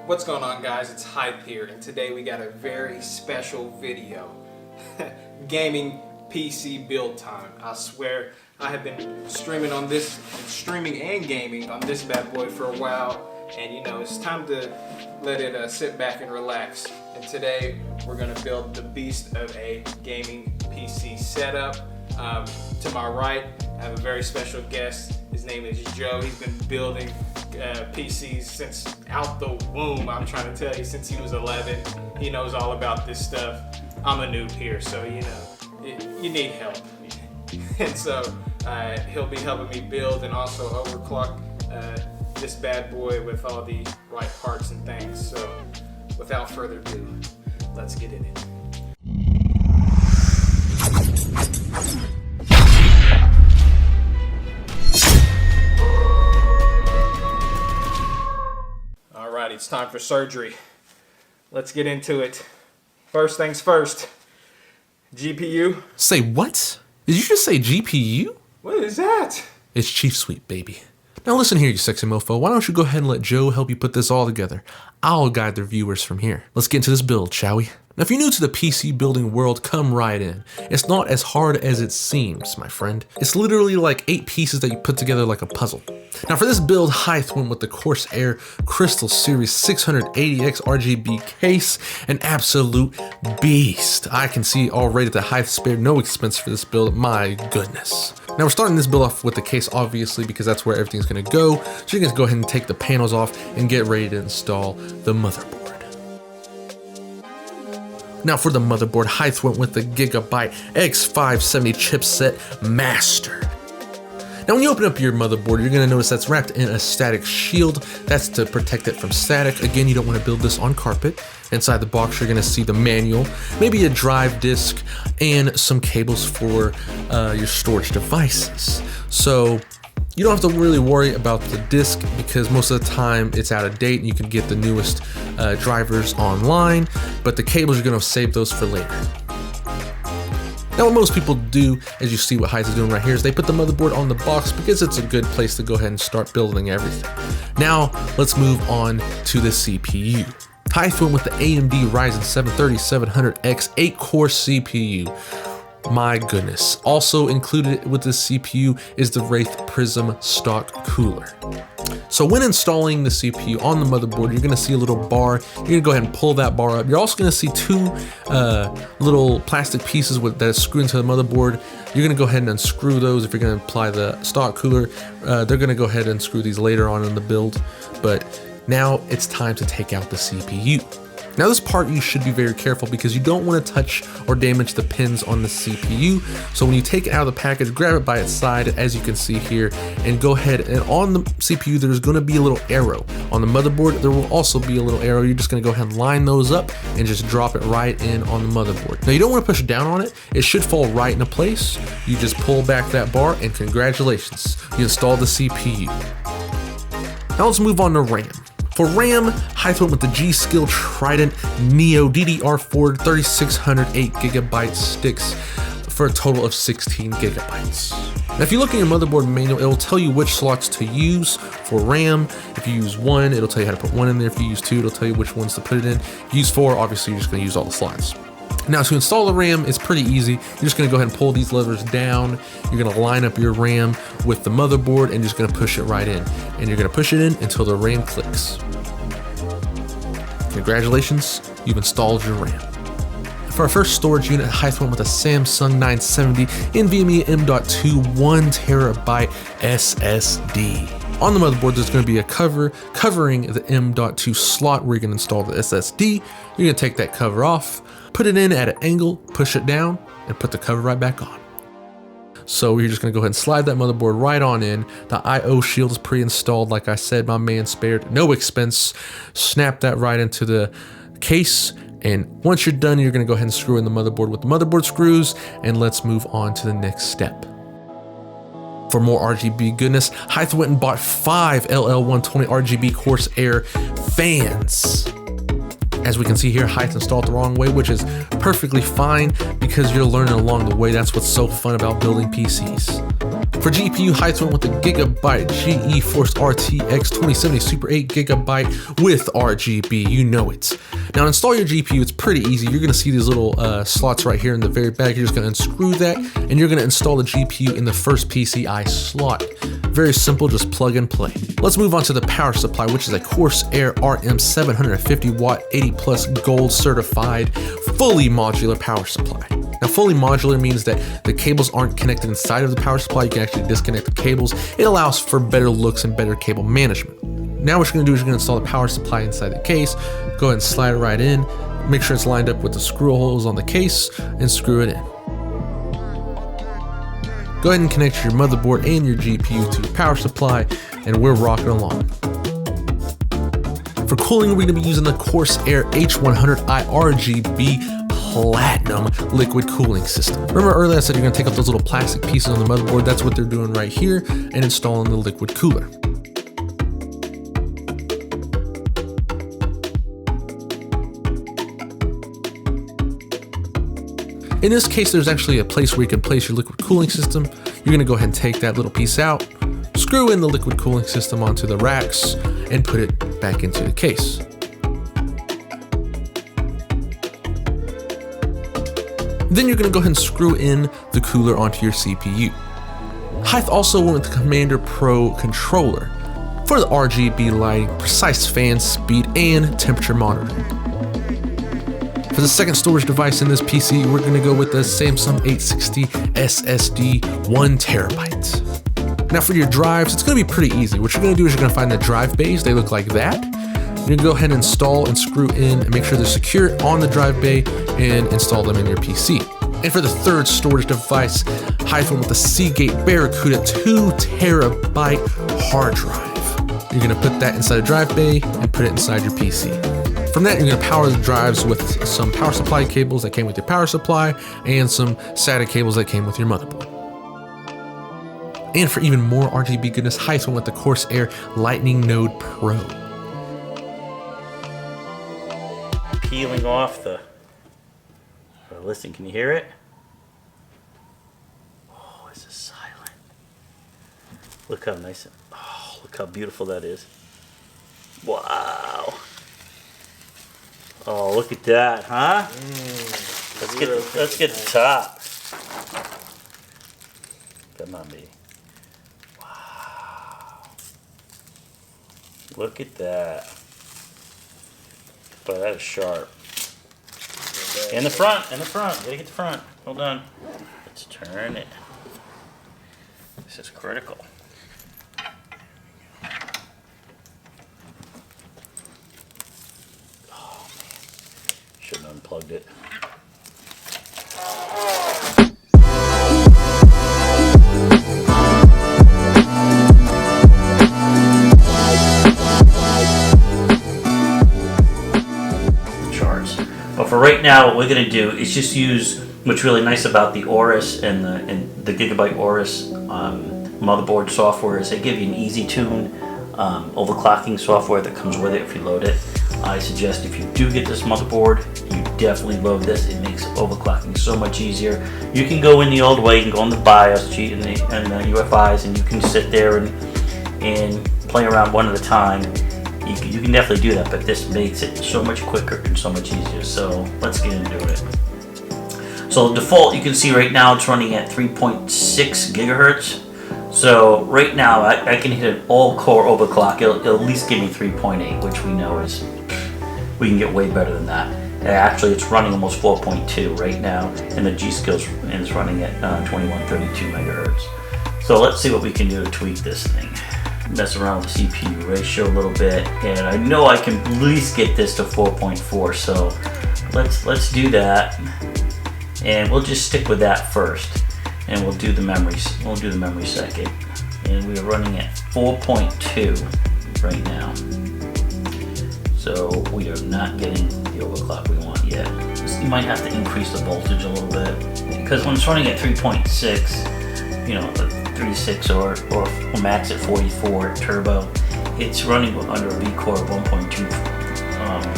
What's going on, guys? It's Hythe here, and today we got a very special video. Gaming PC build time. I swear I have been streaming and gaming on this bad boy for a while, and you know, it's time to let it sit back and relax. And today we're gonna build the beast of a gaming PC setup. To my right, I have a very special guest. His name is Joe. He's been building PCs since out the womb. I'm trying to tell you, since he was 11. He knows all about this stuff. I'm a noob here, so you know, you need help. And so he'll be helping me build and also overclock this bad boy with all the right parts and things. So without further ado, let's get in it. Alright, it's time for surgery. Let's get into it. First things first. GPU. Say what? Did you just say GPU? What is that? It's Chief Suite, baby. Now listen here, you sexy mofo. Why don't you go ahead and let Joe help you put this all together? I'll guide the viewers from here. Let's get into this build, shall we? Now, if you're new to the PC building world, come right in. It's not as hard as it seems, my friend. It's literally like 8 pieces that you put together like a puzzle. Now for this build, Hythe went with the Corsair Crystal Series 680x RGB case, an absolute beast. I can see already that Hythe spared no expense for this build, my goodness. Now we're starting this build off with the case, obviously, because that's where everything's gonna go. So you're gonna go ahead and take the panels off and get ready to install the motherboard. Now for the motherboard, Hythe went with the Gigabyte X570 chipset Master. Now when you open up your motherboard, you're gonna notice that's wrapped in a static shield. That's to protect it from static. Again, you don't wanna build this on carpet. Inside the box, you're gonna see the manual, maybe a drive disk, and some cables for your storage devices. So you don't have to really worry about the disk because most of the time it's out of date and you can get the newest drivers online, but the cables, you're gonna save those for later. Now what most people do, as you see what Hythe is doing right here, is they put the motherboard on the box because it's a good place to go ahead and start building everything. Now let's move on to the CPU. Hythe went with the AMD Ryzen 73700X 8-core CPU. My goodness. Also included with this CPU is the Wraith Prism stock cooler. So when installing the CPU on the motherboard, you're gonna see a little bar. You're gonna go ahead and pull that bar up. You're also gonna see 2 little plastic pieces that is screwed into the motherboard. You're gonna go ahead and unscrew those if you're gonna apply the stock cooler. They're gonna go ahead and screw these later on in the build, but now it's time to take out the CPU. Now this part you should be very careful because you don't want to touch or damage the pins on the CPU. So when you take it out of the package, grab it by its side, as you can see here, and go ahead, and on the CPU there's going to be a little arrow. On the motherboard there will also be a little arrow. You're just going to go ahead and line those up and just drop it right in on the motherboard. Now you don't want to push down on it. It should fall right into place. You just pull back that bar and congratulations, you installed the CPU. Now let's move on to RAM. For RAM, Hythe went with the G.Skill Trident Neo DDR4 3608 GB sticks for a total of 16 gigabytes. Now if you look in your motherboard manual, it will tell you which slots to use for RAM. If you use 1, it'll tell you how to put 1 in there. If you use 2, it'll tell you which ones to put it in. If you use 4, obviously you're just gonna use all the slots. Now to install the RAM, it's pretty easy. You're just gonna go ahead and pull these levers down. You're gonna line up your RAM with the motherboard and just gonna push it right in. And you're gonna push it in until the RAM clicks. Congratulations, you've installed your RAM. For our first storage unit, Hythe went with a Samsung 970 NVMe M.2 1TB SSD. On the motherboard, there's going to be a cover covering the M.2 slot where you're going to install the SSD. You're going to take that cover off, put it in at an angle, push it down, and put the cover right back on. So we're just gonna go ahead and slide that motherboard right on in. The IO shield is pre-installed. Like I said, my man spared no expense. Snap that right into the case. And once you're done, you're gonna go ahead and screw in the motherboard with the motherboard screws. And let's move on to the next step. For more RGB goodness, Hythe went and bought 5 LL120 RGB Corsair fans. As we can see here, Hythe installed the wrong way, which is perfectly fine because you're learning along the way. That's what's so fun about building PCs. For GPU, Hythe went with the Gigabyte GeForce RTX 2070 Super 8GB with RGB, you know it. Now to install your GPU, it's pretty easy. You're gonna see these little slots right here in the very back. You're just gonna unscrew that and you're gonna install the GPU in the first PCI slot. Very simple, just plug and play. Let's move on to the power supply, which is a Corsair RM 750 watt 80 plus gold certified fully modular power supply. Now fully modular means that the cables aren't connected inside of the power supply. You can actually disconnect the cables. It allows for better looks and better cable management. Now what you're gonna do is you're gonna install the power supply inside the case. Go ahead and slide it right in. Make sure it's lined up with the screw holes on the case and screw it in. Go ahead and connect your motherboard and your GPU to your power supply, and we're rocking along. For cooling, we're gonna be using the Corsair H100i RGB Platinum liquid cooling system. Remember earlier I said you're gonna take out those little plastic pieces on the motherboard. That's what they're doing right here and installing the liquid cooler. In this case, there's actually a place where you can place your liquid cooling system. You're gonna go ahead and take that little piece out, screw in the liquid cooling system onto the racks, and put it back into the case. Then you're gonna go ahead and screw in the cooler onto your CPU. Hythe also went with the Commander Pro controller for the RGB lighting, precise fan speed, and temperature monitoring. For the second storage device in this PC, we're gonna go with the Samsung 860 SSD 1TB. Now for your drives, it's gonna be pretty easy. What you're gonna do is you're gonna find the drive bays. They look like that. You're gonna go ahead and install and screw in and make sure they're secure on the drive bay and install them in your PC. And for the third storage device, Hythe went with the Seagate Barracuda 2TB hard drive. You're gonna put that inside a drive bay and put it inside your PC. From that, you're gonna power the drives with some power supply cables that came with your power supply and some SATA cables that came with your motherboard. And for even more RGB goodness, Hythe went with the Corsair Lightning Node Pro. Peeling off the... listen, can you hear it? Oh, it's silent. Look how nice, oh, look how beautiful that is. Wow. Oh, look at that, huh? Let's get the top. Come on, baby. Wow. Look at that. Boy, that is sharp. In the front, gotta get the front. Hold on. Let's turn it. This is critical. Oh man, shouldn't have unplugged it. But for right now, what we're going to do is just use what's really nice about the Aorus and the Gigabyte Aorus motherboard software is they give you an easy tune overclocking software that comes with it if you load it. I suggest if you do get this motherboard, you definitely load this. It makes overclocking so much easier. You can go in the old way, you can go on the BIOS cheat and the UFIs, and you can sit there and play around one at a time. You can definitely do that, but this makes it so much quicker and so much easier. So let's get into it. So default, you can see right now it's running at 3.6 gigahertz. So right now I can hit an all-core overclock. It'll at least give me 3.8, which we know is, we can get way better than that. Actually, it's running almost 4.2 right now, and the G.Skill is running at 2132 megahertz. So let's see what we can do to tweak this thing. Mess around with the CPU ratio a little bit, and I know I can at least get this to 4.4, so let's do that, and we'll just stick with that first, and we'll do the memory second, and we are running at 4.2 right now, so we are not getting the overclock we want yet. So you might have to increase the voltage a little bit, because when it's running at 3.6, you know, 36 or max at 44 turbo, it's running under a V-core of 1.2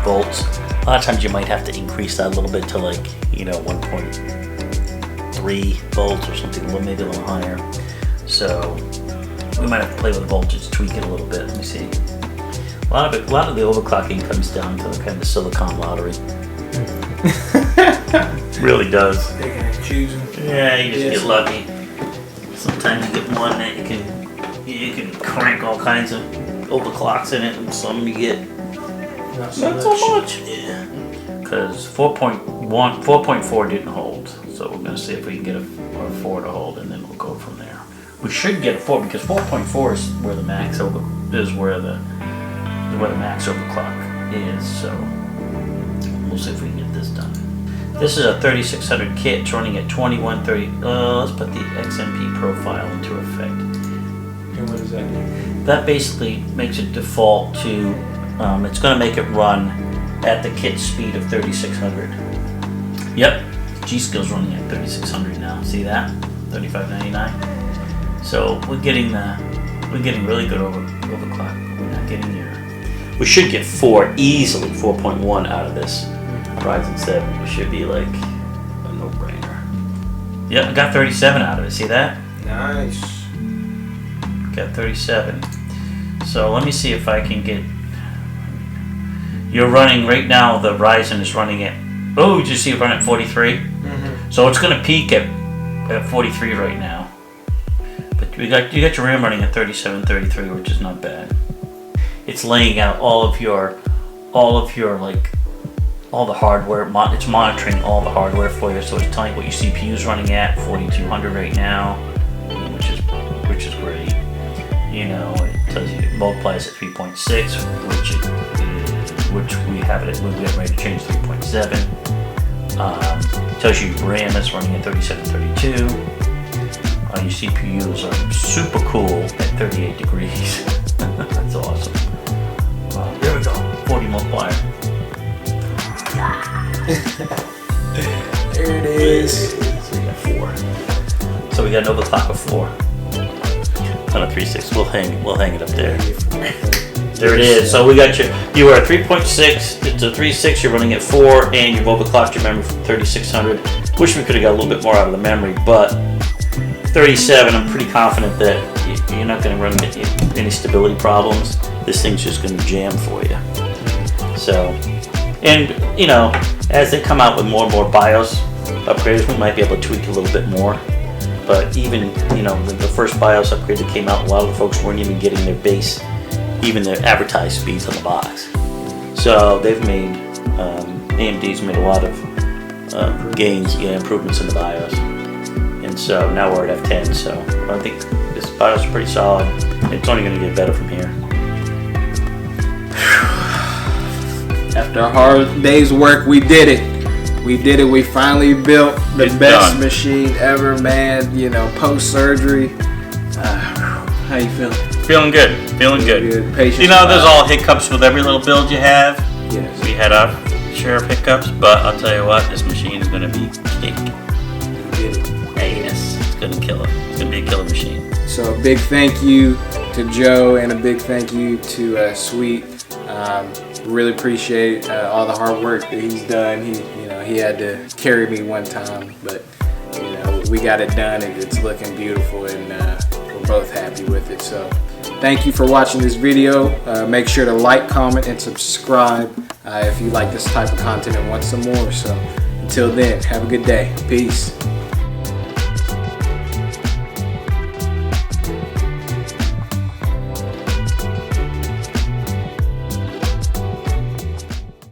volts. A lot of times you might have to increase that a little bit to, like, you know, 1.3 volts or something, maybe a little higher. so we might have to play with the voltage, tweak it a little bit. Let me see. A lot of the overclocking comes down to kind of the silicon lottery. Really does. Picking and choosing. Yeah, you just get lucky. Sometimes you get one that you can crank all kinds of overclocks in it, and some you get Not so much. Yeah. Because 4.4 didn't hold, so we're gonna see if we can get a 4 to hold, and then we'll go from there. We should get a 4 because 4.4 is where the max where the max overclock is. So we'll see if we can get this done. This is a 3600 kit. It's running at 2130. Let's put the XMP profile into effect. And what does that do? That basically makes it default to. It's going to make it run at the kit speed of 3600. Yep, G.Skill's running at 3600 now. See that? 3599. So we're getting really good overclock. We're not getting near. We should get 4 easily, 4.1 out of this Ryzen 7. It should be like a no-brainer. Yep, I got 37 out of it. See that? Nice. Got 37. So let me see if I can get. You're running right now. The Ryzen is running at. Oh, did you see it run at 43? Mm-hmm. So it's going to peak at 43 right now. But you got your RAM running at 3733, which is not bad. It's laying out all of your like all the hardware. It's monitoring all the hardware for you. So it's telling you what your CPU is running at 4200 right now, which is great. You know, it tells you it multiplies at 3.6, which we have it. We're getting ready to change 3.7. Tells you your RAM is running at 3732. Your CPUs are super cool at 38 degrees. That's awesome. There we go. 40 multiplier. There it is. So we got 4. So we got an overclock of 4. On a 3.6. We'll hang it up there. There it is. So we got you are at 3.6. It's a 3.6. You're running at 4, and you've overclocked your memory from 3600. Wish we could have got a little bit more out of the memory, but 37. I'm pretty confident that you're not going to run into any stability problems. This thing's just going to jam for you. So, and you know, as they come out with more and more BIOS upgrades, we might be able to tweak a little bit more. But even, you know, the first BIOS upgrade that came out, a lot of the folks weren't even getting their base, even their advertised speeds on the box. So they've made, AMD's made a lot of improvements in the BIOS. And so now we're at F10, so I think this BIOS is pretty solid. It's only going to get better from here. After a hard day's work, we did it. We did it. We finally built the best machine ever, man. You know, post-surgery. How you feeling? Feeling good. Feeling good. Patience. You know, there's all hiccups with every little build you have. Yes. We had our share of hiccups, but I'll tell you what, this machine is going to be cake. We did it. Yes, it's going to kill it. It's going to be a killer machine. So a big thank you to Joe and a big thank you to Sweet. Really appreciate all the hard work that he's done. He had to carry me one time, but you know, we got it done and it's looking beautiful, and we're both happy with it. So thank you for watching this video. Make sure to like, comment, and subscribe if you like this type of content and want some more. So until then, have a good day. Peace.